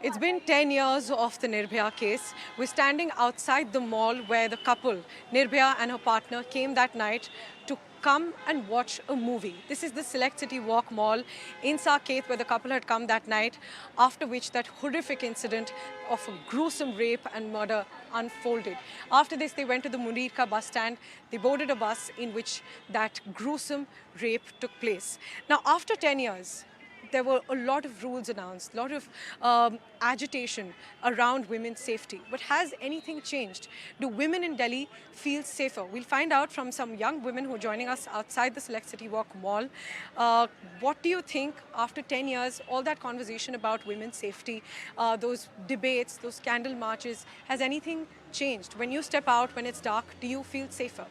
It's been 10 years of the Nirbhaya case. We're standing outside the mall where the couple, Nirbhaya and her partner, came that night to come and watch a movie. This is the Select City Walk Mall in Saket where the couple had come that night, after which that horrific incident of a gruesome rape and murder unfolded. After this, they went to the Munirka bus stand. They boarded a bus in which that gruesome rape took place. Now, after 10 years, there were a lot of rules announced, a lot of agitation around women's safety. But has anything changed? Do women in Delhi feel safer? We'll find out from some young women who are joining us outside the Select City Walk Mall. What do you think after 10 years, all that conversation about women's safety, those debates, those candle marches, has anything changed? When you step out, when it's dark, do you feel safer?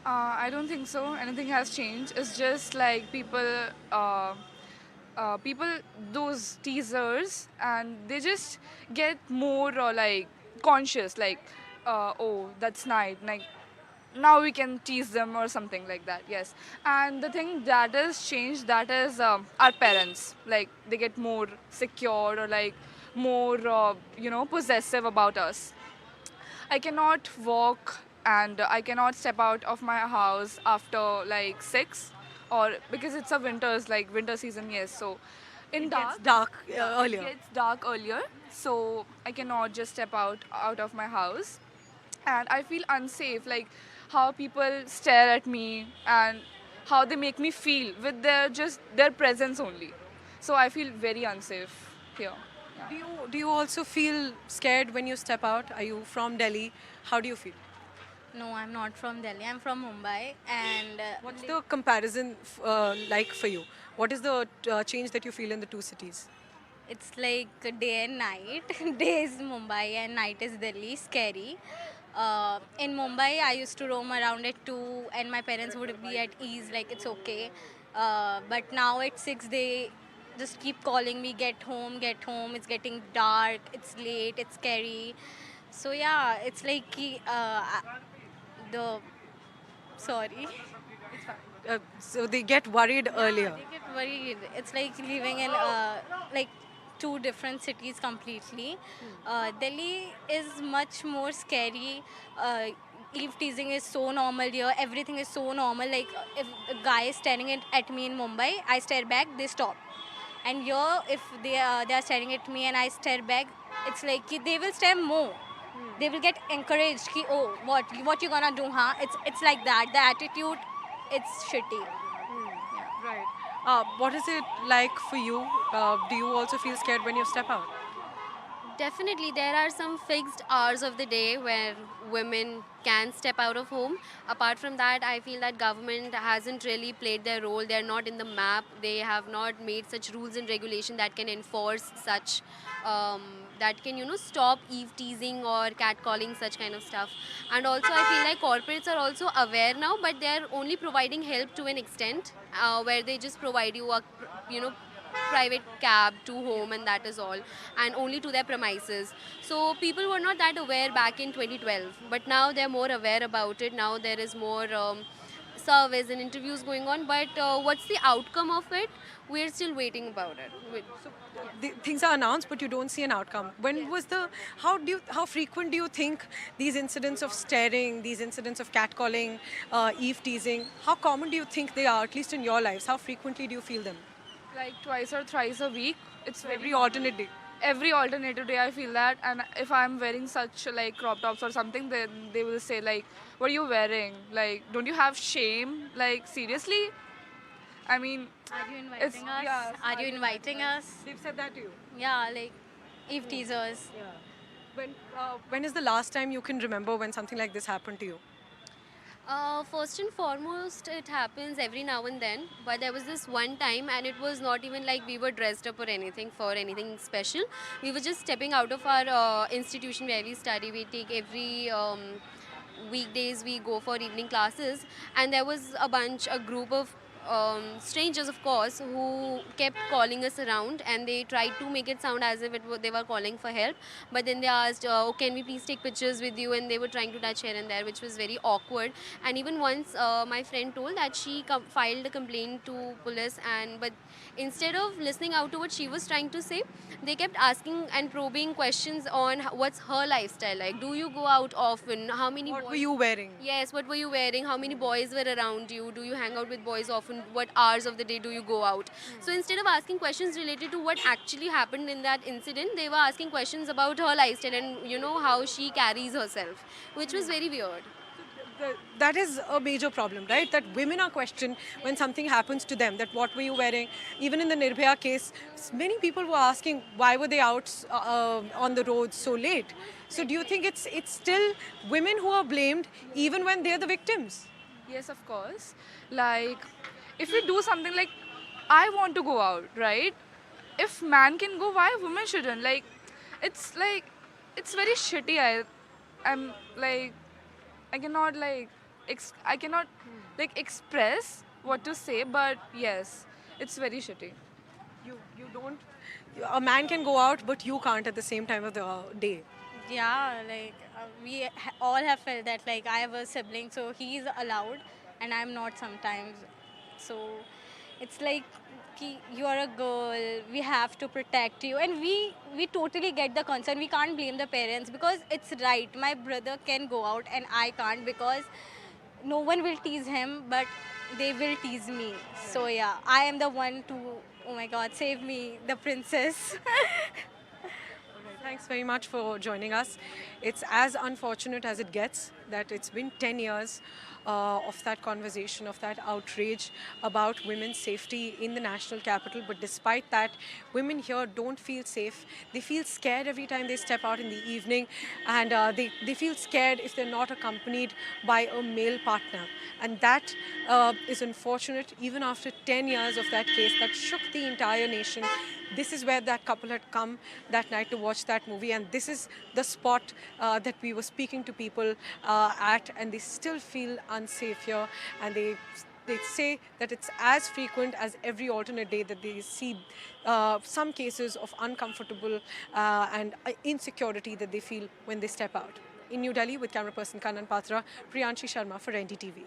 I don't think so. Anything has changed. It's just like people those teasers, and they just get more like conscious. Like, oh, that's nice. Like now we can tease them or something like that. Yes. And the thing that has changed, that is our parents. Like they get more secure or like more possessive about us. I cannot walk and I cannot step out of my house after like 6, or because it's a winters, like winter season, yes. So in It gets dark, dark yeah, it earlier. gets dark earlier. So I cannot just step out of my house, and I feel unsafe. Like how people stare at me and how they make me feel with their presence only. So I feel very unsafe here. Do you also feel scared when you step out? Are you from Delhi? How do you feel? No, I'm not from Delhi. I'm from Mumbai, and What's the comparison like for you? What is the change that you feel in the two cities? it's like a day and night. Day is Mumbai and night is Delhi. Scary. In Mumbai, I used to roam around at 2, and my parents would be at ease, like it's okay. But now at 6, they just keep calling me, get home, get home. It's getting dark, it's late, it's scary. So yeah, it's like the sorry. So they get worried Yeah, earlier. they get worried. It's like living in like two different cities completely. Delhi is much more scary. Eve teasing is so normal here. Everything is so normal. Like if a guy is staring at me in Mumbai, I stare back, they stop. And here, if they are staring at me and I stare back, it's like they will stare more. They will get encouraged. Ki, oh, what you gonna do, huh? It's like that. The attitude, it's shitty. Right. What is it like for you? Do you also feel scared when you step out? Definitely, there are some fixed hours of the day where women can step out of home. Apart from that, I feel that government hasn't really played their role. They're not in the map. They have not made such rules and regulation that can enforce such, that can stop eve teasing or catcalling, such kind of stuff. And also, I feel like corporates are also aware now, but they're only providing help to an extent, where they just provide you a you know private cab to home, and that is all, and only to their premises. So people were not that aware back in 2012, but now they're more aware about it. Now there is more surveys and interviews going on, but what's the outcome of it? We're still waiting about it. The things are announced, but you don't see an outcome. When was the? How frequent do you think these incidents of staring, these incidents of catcalling, eve teasing? How common do you think they are, at least in your lives? How frequently do you feel them? Like twice or thrice a week. It's So very every alternate day. every alternative day I feel that. And if I'm wearing such like crop tops or something, then they will say like, what are you wearing? Like, don't you have shame? Like, seriously? I mean, Are you it's, inviting us? yeah, Are you inviting us? They've said that to you. Yeah, like Eve teasers. Yeah. When is the last time you can remember when something like this happened to you? First and foremost, it happens every now and then. But there was this one time, and it was not even like we were dressed up or anything for anything special. We were just stepping out of our institution where we study. We take every weekdays, we go for evening classes, and there was a group of strangers, of course, who kept calling us around, and they tried to make it sound as if they were calling for help. But then they asked, oh, can we please take pictures with you? And they were trying to touch here and there, which was very awkward. And even once, my friend told that she filed a complaint to police, and but instead of listening out to what she was trying to say, they kept asking and probing questions on what's her lifestyle like. Do you go out often? How many What were boys? you wearing? Yes, what were you wearing? How many boys were around you? Do you hang out with boys often? What hours of the day do you go out? So instead of asking questions related to what actually happened in that incident, they were asking questions about her lifestyle and how she carries herself, which was very weird. That is a major problem, right? That women are questioned when something happens to them. That what were you wearing? Even in the Nirbhaya case, many people were asking why were they out on the roads so late. So do you think it's still women who are blamed even when they're the victims? Yes, of course. Like, if we do something like, I want to go out, right? If man can go, why women shouldn't? Like, it's very shitty. I'm like, I cannot I cannot like express what to say, but yes, it's very shitty. You don't. A man can go out, but you can't at the same time of the day. Yeah, like all have felt that. Like I have a sibling, so he's allowed, and I'm not sometimes. So it's like you are a girl. We have to protect you, and we totally get the concern. We can't blame the parents because it's right. My brother can go out, and I can't because no one will tease him, but they will tease me. So yeah, I am the one to. Oh my God, save me, the princess. Thanks very much for joining us. It's as unfortunate as it gets that it's been 10 years of that conversation, of that outrage about women's safety in the national capital. But despite that, women here don't feel safe. They feel scared every time they step out in the evening, and they feel scared if they're not accompanied by a male partner. And that is unfortunate even after 10 years of that case that shook the entire nation. This is where that couple had come that night to watch that movie, and this is the spot that we were speaking to people at, and they still feel unsafe here, and they say that it's as frequent as every alternate day that they see some cases of uncomfortable and insecurity that they feel when they step out. In New Delhi with camera person Kanan Patra, Priyanshi Sharma for NDTV.